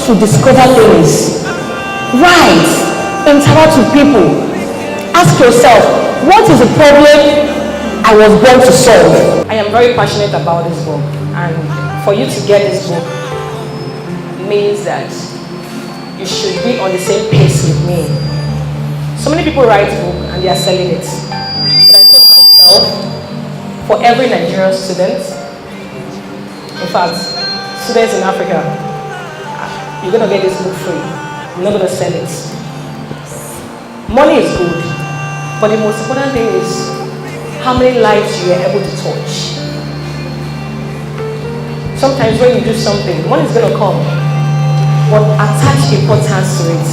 to discover things. Write, interact with people. Ask yourself, what is the problem I was born to solve? I am very passionate about this book, and for you to get this book means that you should be on the same pace with me. So many people write book and they are selling it. But I told myself, for every Nigerian student, in fact, students in Africa, you're going to get this book free. I'm not going to sell it. Money is good, but the most important thing is how many lives you are able to touch. Sometimes when you do something, money is going to come, but attach importance to it.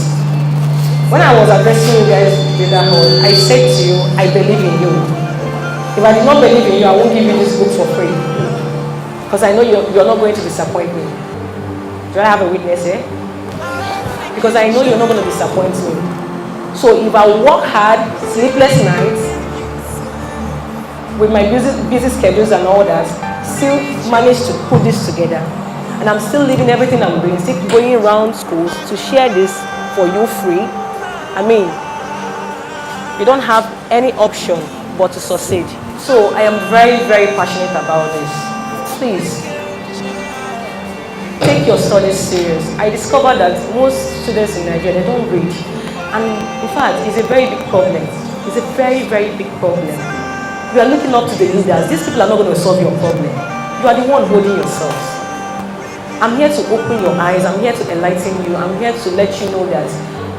When I was addressing you guys with that whole, I said to you, I believe in you. If I did not believe in you, I won't give you this book for free. Because I know you're not going to disappoint me. Do I have a witness here? Because I know you're not going to disappoint me. So if I work hard, sleepless nights, with my busy schedules and all that, still manage to put this together. And I'm still leaving everything I'm doing, still going around schools to share this for you free. I mean, you don't have any option but to succeed. So I am very, very passionate about this. Please, take your studies serious. I discovered that most students in Nigeria, they don't read. And in fact, it's a very big problem. It's a very, very big problem. You are looking up to the leaders. These people are not going to solve your problem. You are the one holding yourselves. I'm here to open your eyes. I'm here to enlighten you. I'm here to let you know that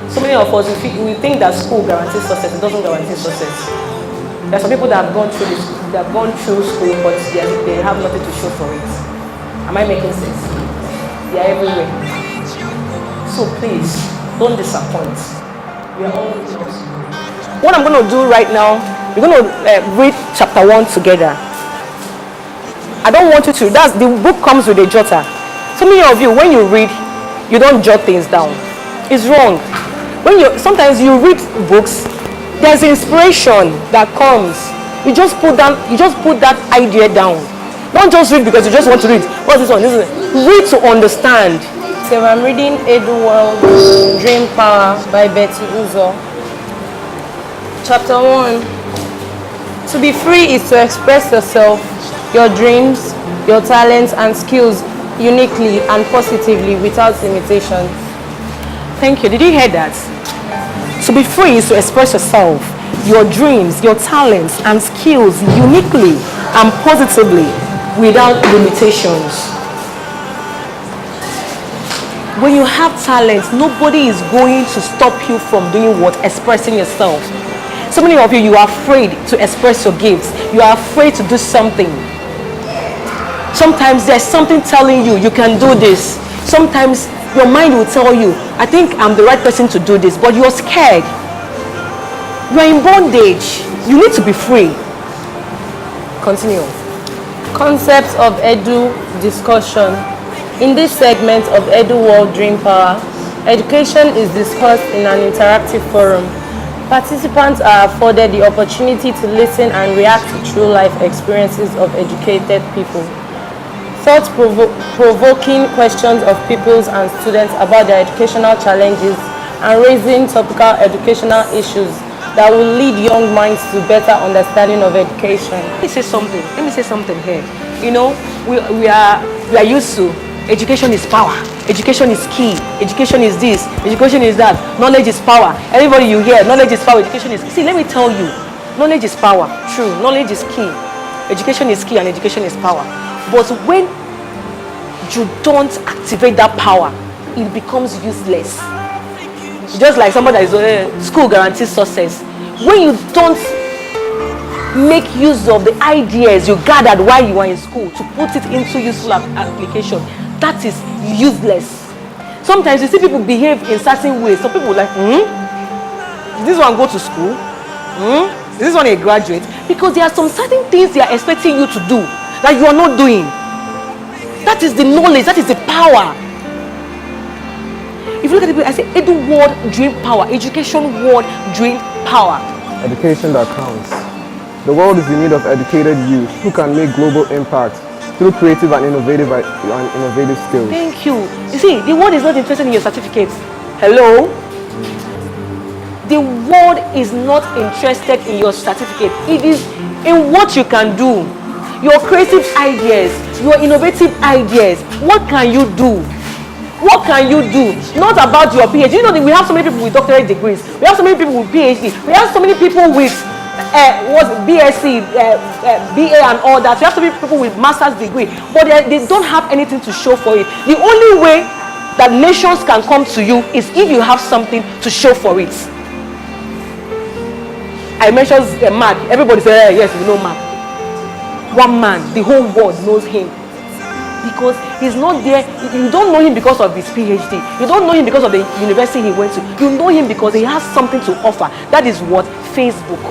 so many of us, we think that school guarantees success. It doesn't guarantee success. There are some people that have gone through this, they have gone through school, but they have nothing to show for it. Am I making sense? They are everywhere. So please, don't disappoint. We are all winners. What I'm going to do right now, we're going to read chapter 1 together. I don't want you to. The book comes with a jotter. So many of you, when you read, you don't jot things down. It's wrong. Sometimes you read books, there's inspiration that comes. You just put that idea down. Don't just read because you just want to read. What's this one? Read to understand. So I'm reading Edu World Dream Power by Buzo. Chapter 1. To be free is to express yourself, your dreams, your talents and skills uniquely and positively without limitations. Thank you. Did you hear that? To be free is to express yourself, your dreams, your talents and skills uniquely and positively without limitations. When you have talent, nobody is going to stop you from doing what? Expressing yourself. So many of you are afraid to express your gifts. You are afraid to do something. Sometimes there's something telling you, you can do this. Sometimes your mind will tell you, I think I'm the right person to do this, but you're scared. You're in bondage. You need to be free. Continue. Concepts of Edu discussion. In this segment of Edu World Dream Power, education is discussed in an interactive forum. Participants are afforded the opportunity to listen and react to true life experiences of educated people. Thought-provoking questions of pupils and students about their educational challenges and raising topical educational issues that will lead young minds to better understanding of education. Let me say something here. You know, we are used to education is power, education is key, education is this, education is that, knowledge is power. Everybody you hear, knowledge is power, education is key. See, let me tell you, knowledge is power, true, knowledge is key, education is key and education is power. But when you don't activate that power, it becomes useless. Just like somebody that is school guarantees success. When you don't make use of the ideas you gathered while you were in school to put it into useful application, that is useless. Sometimes you see people behave in certain ways. Some people like, did this one go to school? Is this one a graduate? Because there are some certain things they are expecting you to do that you are not doing. That is the knowledge, that is the power. If you look at the people, I say Edu World Dream Power, Education World Dream Power. Education that counts. The world is in need of educated youth who can make global impact through creative and innovative skills. Thank you. You see, the world is not interested in your certificate. Hello? The world is not interested in your certificate. It is in what you can do. Your creative ideas, your innovative ideas. What can you do? What can you do? Not about your PhD. You know that we have so many people with doctorate degrees. We have so many people with PhD. We have so many people with BSc, BA and all that. We have so many people with master's degree. But they don't have anything to show for it. The only way that nations can come to you is if you have something to show for it. I mentioned Mark. Everybody says, yes, we know Mark. One man, the whole world knows him. Because he's not there. You don't know him because of his PhD. You don't know him because of the university he went to. You know him because he has something to offer. That is what? Facebook.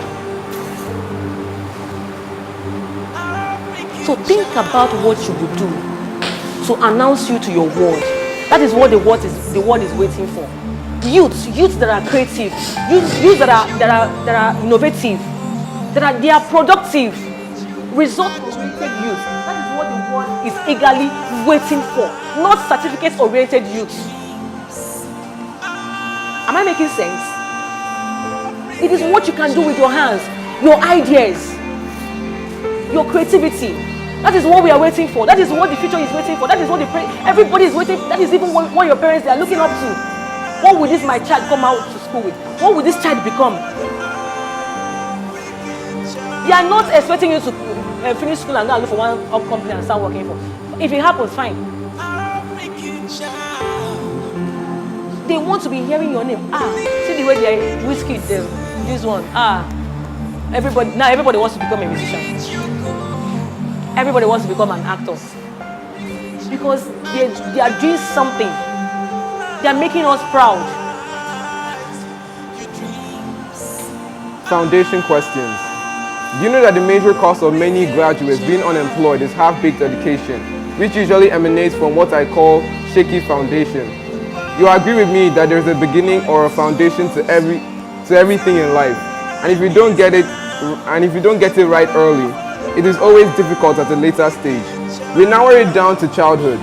So think about what you would do to announce you to your world. That is what the world is waiting for. Youths that are creative, youths that are innovative, they are productive, result-oriented youth. That is what the world is eagerly waiting for, not certificate-oriented youth. Am I making sense? It is what you can do with your hands, your ideas, your creativity. That is what we are waiting for. That is what the future is waiting for. That is what everybody is waiting for. That is even what your parents they are looking up to. What will my child come out to school with? What will this child become? They are not expecting you to finish school and go and look for one company and start working for. If it happens, fine. They want to be hearing your name. See the way they are whiskey them. This one. Everybody wants to become a musician. Everybody wants to become an actor. Because they are doing something. They are making us proud. Foundation questions. Do you know that the major cause of many graduates being unemployed is half-baked education, which usually emanates from what I call shaky foundation? You agree with me that there's a beginning or a foundation to everything in life, and if you don't get it right early, it is always difficult at a later stage. We narrow it down to childhood.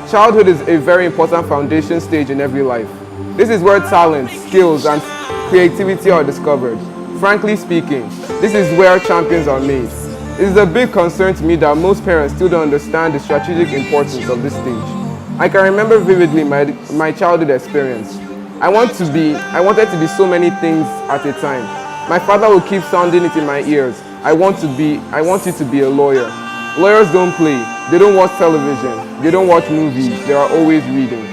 Childhood is a very important foundation stage in every life. This is where talent, skills, and creativity are discovered. Frankly speaking, this is where champions are made. It is a big concern to me that most parents still don't understand the strategic importance of this stage. I can remember vividly my childhood experience. I wanted to be so many things at a time. My father would keep sounding it in my ears. I want you to be a lawyer. Lawyers don't play, they don't watch television, they don't watch movies, they are always reading.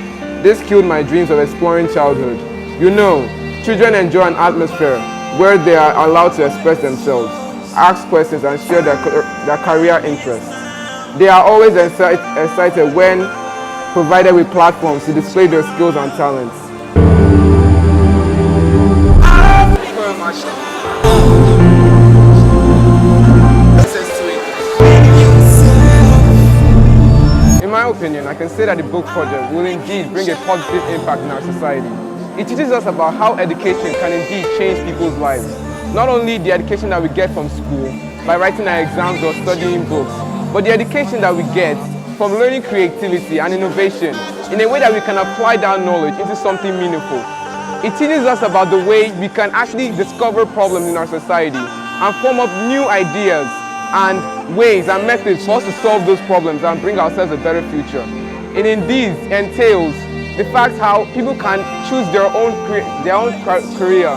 This killed my dreams of exploring childhood. You know, children enjoy an atmosphere where they are allowed to express themselves, ask questions and share their career interests. They are always excited when provided with platforms to display their skills and talents. Thank you very much. In my opinion, I can say that the book project will indeed bring a positive impact in our society. It teaches us about how education can indeed change people's lives. Not only the education that we get from school, by writing our exams or studying books, but the education that we get from learning creativity and innovation in a way that we can apply that knowledge into something meaningful. It teaches us about the way we can actually discover problems in our society and form up new ideas and ways and methods for us to solve those problems and bring ourselves a better future. It indeed entails the fact how people can choose their own career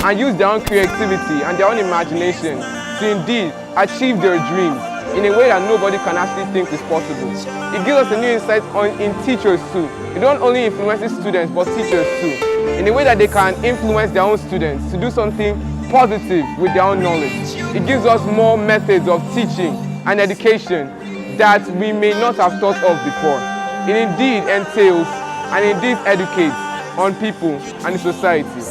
and use their own creativity and their own imagination to indeed achieve their dreams in a way that nobody can actually think is possible. It gives us a new insight in teachers too. It don't only influences students but teachers too, in a way that they can influence their own students to do something positive with their own knowledge. It gives us more methods of teaching and education that we may not have thought of before. It indeed entails and indeed educates on people and the society.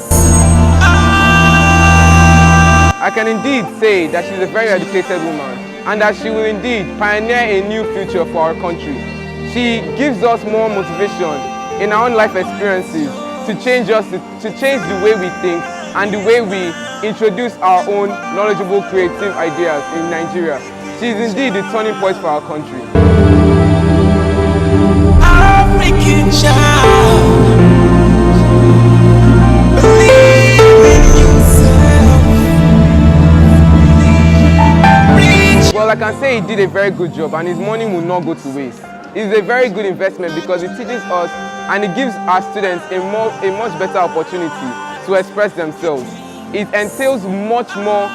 I can indeed say that she's a very educated woman and that she will indeed pioneer a new future for our country. She gives us more motivation in our own life experiences to change the way we think and the way we introduce our own knowledgeable creative ideas in Nigeria. She is indeed the turning point for our country. African child, believe in yourself. Well, I can say he did a very good job and his money will not go to waste. It's a very good investment because it teaches us and it gives our students a much better opportunity to express themselves. It entails much more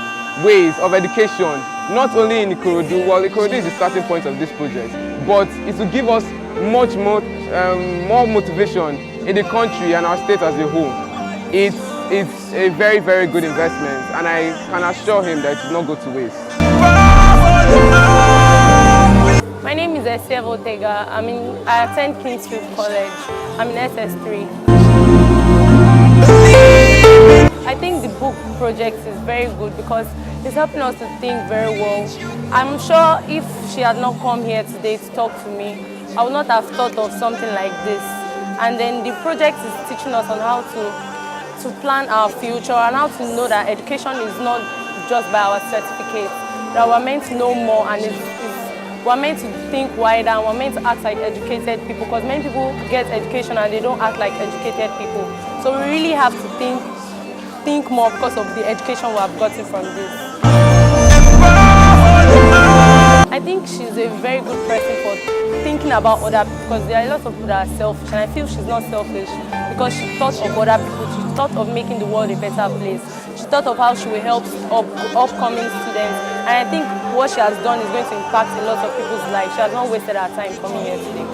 ways of education, not only in Ikorodu. Well, Ikorodu is the starting point of this project, but it will give us much more motivation in the country and our state as a whole. It's a very, very good investment, and I can assure him that it will not go to waste. My name is Esiev Otega. I attend Kingsfield College. I'm in SS3. I think the book project is very good because it's helping us to think very well. I'm sure if she had not come here today to talk to me, I would not have thought of something like this. And then the project is teaching us on how to plan our future and how to know that education is not just by our certificates, that we're meant to know more and we're meant to think wider and we're meant to act like educated people, because many people get education and they don't act like educated people. So we really have to think more because of the education we have gotten from this. I think she's a very good person for thinking about other people, because there are a lot of people that are selfish, and I feel she's not selfish because she thought of other people, she thought of making the world a better place. She thought of how she will help upcoming students, and I think what she has done is going to impact a lot of people's lives. She has not wasted her time coming here today.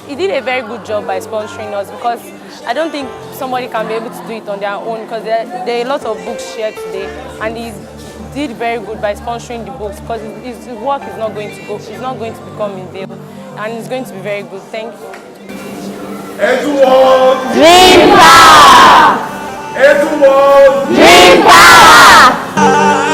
He did a very good job by sponsoring us, because I don't think somebody can be able to do it on their own, because there are a lot of books shared today, and he did very good by sponsoring the books, because his work is not going to become in vain, and it's going to be very good. Thank you. Dream power! Everyone, Dream power!